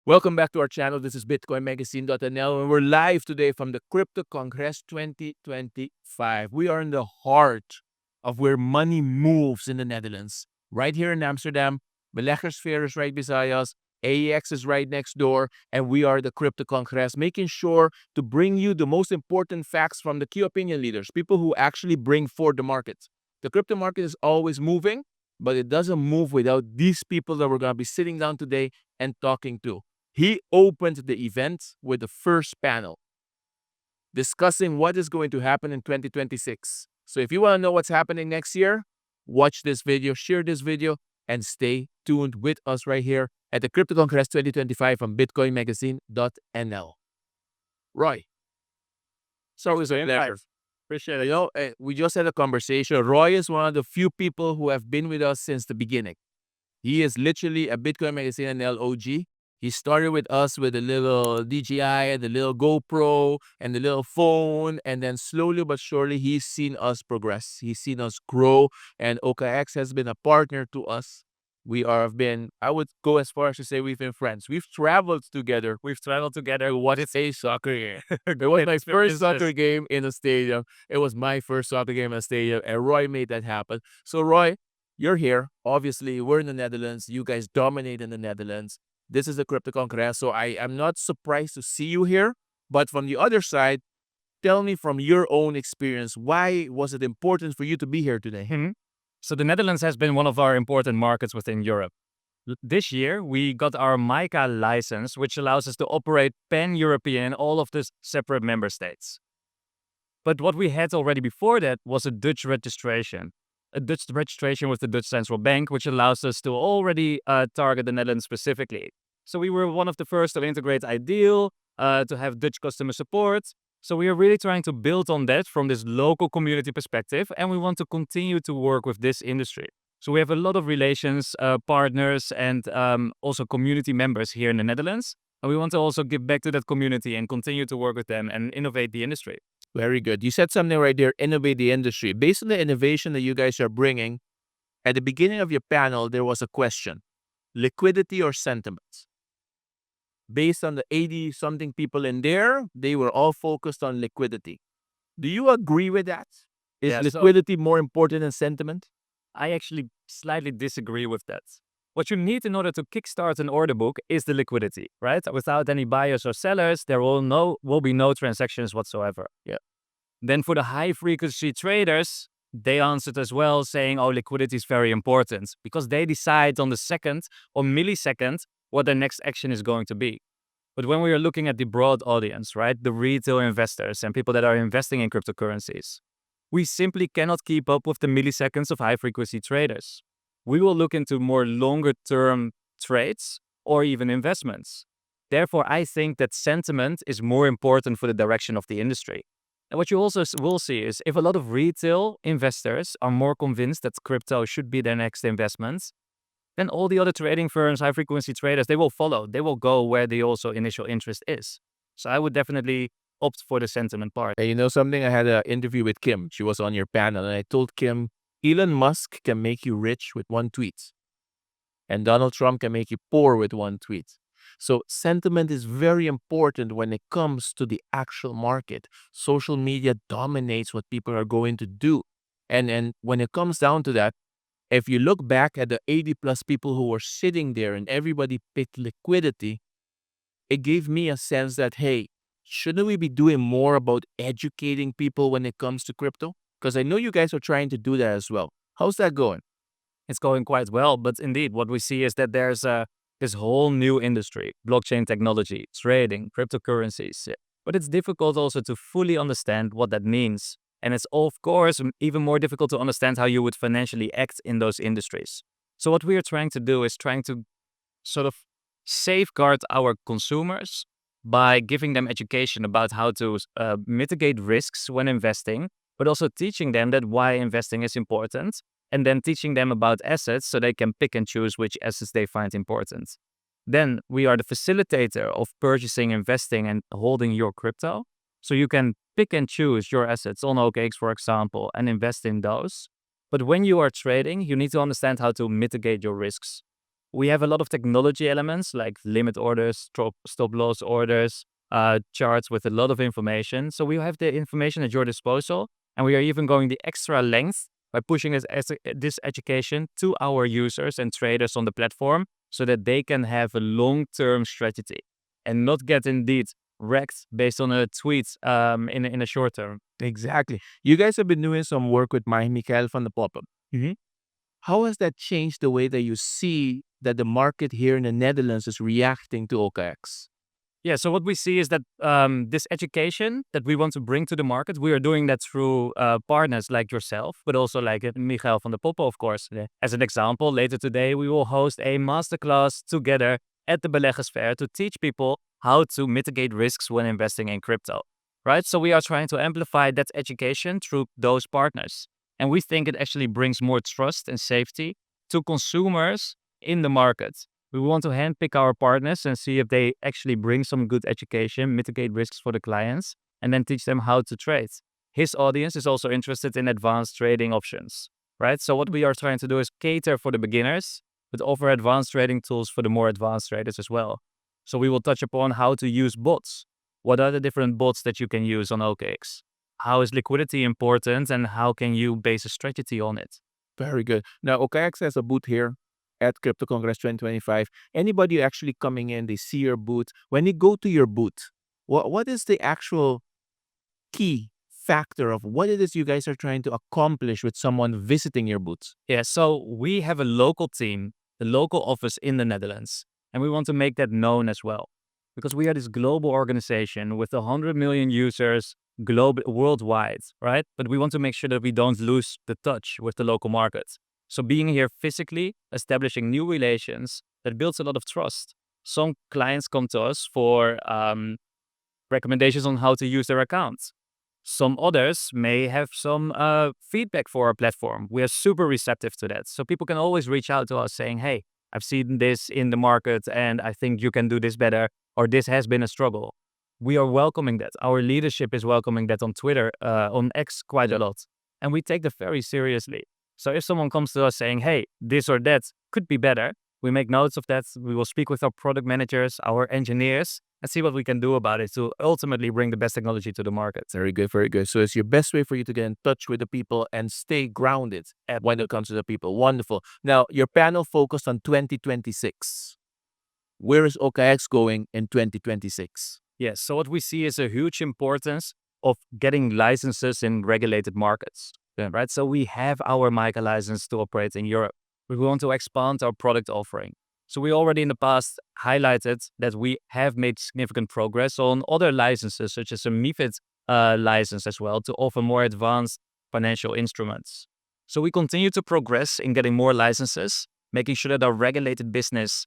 Welcome back to our channel. This is BitcoinMagazine.nl, and we're live today from the Crypto Congress 2025. We are in the heart of where money moves in the Netherlands. Right here in Amsterdam, Beleggersphere is right beside us, AEX is right next door, and we are the Crypto Congress, making sure to bring you the most important facts from the key opinion leaders, people who actually bring forward the market. The crypto market is always moving, but it doesn't move without these people that we're going to be sitting down today and talking to. He opened the event with the first panel discussing what is going to happen in 2026. So if you want to know what's happening next year, watch this video, share this video, and stay tuned with us right here at the Crypto Congress 2025 from BitcoinMagazine.nl. Roy, it's always a pleasure. Appreciate it. We just had a conversation. Roy is one of the few people who have been with us since the beginning. He is literally a Bitcoin Magazine.nl OG. He started with us with a little DJI, the little GoPro, and the little phone. And then slowly but surely, he's seen us progress. He's seen us grow. And OKX has been a partner to us. I would go as far as to say we've been friends. We've traveled together. What is a soccer game? It was my first soccer game in a stadium. It was my first soccer game in a stadium. And Roy made that happen. So Roy, you're here. Obviously, we're in the Netherlands. You guys dominate in the Netherlands. This is the Crypto Congress, so I am not surprised to see you here. But from the other side, tell me from your own experience, why was it important for you to be here today? So the Netherlands has been one of our important markets within Europe. This year, we got our MICA license, which allows us to operate pan-European in all of the separate member states. But what we had already before that was a Dutch registration. A Dutch registration with the Dutch Central Bank, which allows us to already target the Netherlands specifically. So we were one of the first to integrate Ideal, to have Dutch customer support. So we are really trying to build on that from this local community perspective, and we want to continue to work with this industry. So we have a lot of relations, partners, and also community members here in the Netherlands. And we want to also give back to that community and continue to work with them and innovate the industry. Very good. You said something right there, innovate the industry. Based on the innovation that you guys are bringing, at the beginning of your panel, there was a question, liquidity or sentiment? Based on the 80-something people in there, they were all focused on liquidity. Do you agree with that? Is liquidity more important than sentiment? I actually slightly disagree with that. What you need in order to kickstart an order book is the liquidity, right? Without any buyers or sellers, there will be no transactions whatsoever. Yeah. Then for the high-frequency traders, they answered as well, saying, oh, liquidity is very important because they decide on the second or millisecond what their next action is going to be. But when we are looking at the broad audience, right, the retail investors and people that are investing in cryptocurrencies, we simply cannot keep up with the milliseconds of high-frequency traders. We will look into more longer-term trades or even investments. Therefore, I think that sentiment is more important for the direction of the industry. And what you also will see is if a lot of retail investors are more convinced that crypto should be their next investment, then all the other trading firms, high-frequency traders, they will follow. They will go where the also initial interest is. So I would definitely opt for the sentiment part. Hey, you know something? I had an interview with Kim. She was on your panel, and I told Kim, Elon Musk can make you rich with one tweet, and Donald Trump can make you poor with one tweet. So sentiment is very important when it comes to the actual market. Social media dominates what people are going to do. And when it comes down to that, if you look back at the 80 plus people who were sitting there and everybody picked liquidity, it gave me a sense that, hey, shouldn't we be doing more about educating people when it comes to crypto? Because I know you guys are trying to do that as well. How's that going? It's going quite well, but indeed, what we see is that there's this whole new industry, blockchain technology, trading, cryptocurrencies. But it's difficult also to fully understand what that means. And it's, of course, even more difficult to understand how you would financially act in those industries. So what we are trying to do is trying to sort of safeguard our consumers by giving them education about how to mitigate risks when investing, but also teaching them that why investing is important, and then teaching them about assets so they can pick and choose which assets they find important. Then we are the facilitator of purchasing, investing, and holding your crypto. So you can pick and choose your assets on OKX, for example, and invest in those. But when you are trading, you need to understand how to mitigate your risks. We have a lot of technology elements like limit orders, stop loss orders, charts with a lot of information. So we have the information at your disposal, and we are even going the extra length by pushing this education to our users and traders on the platform so that they can have a long-term strategy and not get indeed wrecked based on a tweet in a short term. Exactly. You guys have been doing some work with Michaël from the Poppe. How has that changed the way that you see that the market here in the Netherlands is reacting to OKX? Yeah, so what we see is that this education that we want to bring to the market, we are doing that through partners like yourself, but also like Michaël van the Poppe, of course. Yeah. As an example, later today, we will host a masterclass together at the Beleggers Fair to teach people how to mitigate risks when investing in crypto, right? So we are trying to amplify that education through those partners. And we think it actually brings more trust and safety to consumers in the market. We want to handpick our partners and see if they actually bring some good education, mitigate risks for the clients, and then teach them how to trade. His audience is also interested in advanced trading options, right? So what we are trying to do is cater for the beginners, but offer advanced trading tools for the more advanced traders as well. So we will touch upon how to use bots. What are the different bots that you can use on OKX? How is liquidity important, and how can you base a strategy on it? Very good. Now, OKX has a booth here at Crypto Congress 2025. Anybody actually coming in, they see your booth. When they go to your booth, what is the actual key factor of what it is you guys are trying to accomplish with someone visiting your booth? Yeah, so we have a local team, the local office in the Netherlands, and we want to make that known as well. Because we are this global organization with 100 million users worldwide, right? But we want to make sure that we don't lose the touch with the local market. So being here physically, establishing new relations, that builds a lot of trust. Some clients come to us for recommendations on how to use their accounts. Some others may have some feedback for our platform. We are super receptive to that. So people can always reach out to us saying, hey, I've seen this in the market and I think you can do this better, or this has been a struggle. We are welcoming that. Our leadership is welcoming that on Twitter, on X quite a lot. And we take that very seriously. So if someone comes to us saying, hey, this or that could be better, we make notes of that. We will speak with our product managers, our engineers, and see what we can do about it to ultimately bring the best technology to the market. Very good, very good. So it's your best way for you to get in touch with the people and stay grounded when it comes to the people. Wonderful. Now, your panel focused on 2026. Where is OKX going in 2026? Yes, so what we see is a huge importance of getting licenses in regulated markets, right? So we have our MICA license to operate in Europe. We want to expand our product offering. So we already in the past highlighted that we have made significant progress on other licenses, such as a MiFID license as well, to offer more advanced financial instruments. So we continue to progress in getting more licenses, making sure that our regulated business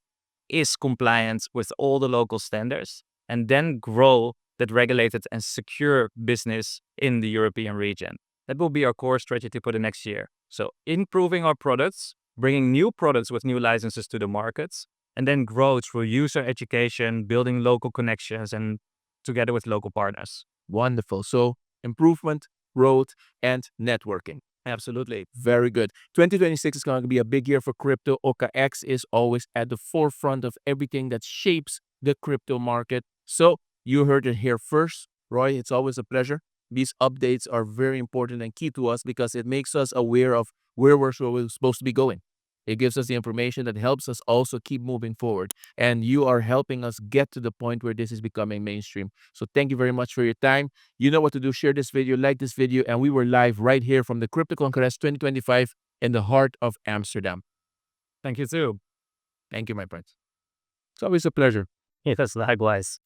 is compliant with all the local standards, and then grow that regulated and secure business in the European region. That will be our core strategy for the next year. So improving our products, bringing new products with new licenses to the markets, and then grow through user education, building local connections, and together with local partners. Wonderful. So improvement, growth, and networking. Absolutely. Very good. 2026 is going to be a big year for crypto. OKX is always at the forefront of everything that shapes the crypto market. So you heard it here first. Roy, it's always a pleasure. These updates are very important and key to us because it makes us aware of where we're supposed to be going. It gives us the information that helps us also keep moving forward. And you are helping us get to the point where this is becoming mainstream. So thank you very much for your time. You know what to do. Share this video, like this video, and we were live right here from the Crypto Congress 2025 in the heart of Amsterdam. Thank you too. Thank you, my friends. It's always a pleasure. Yes, likewise.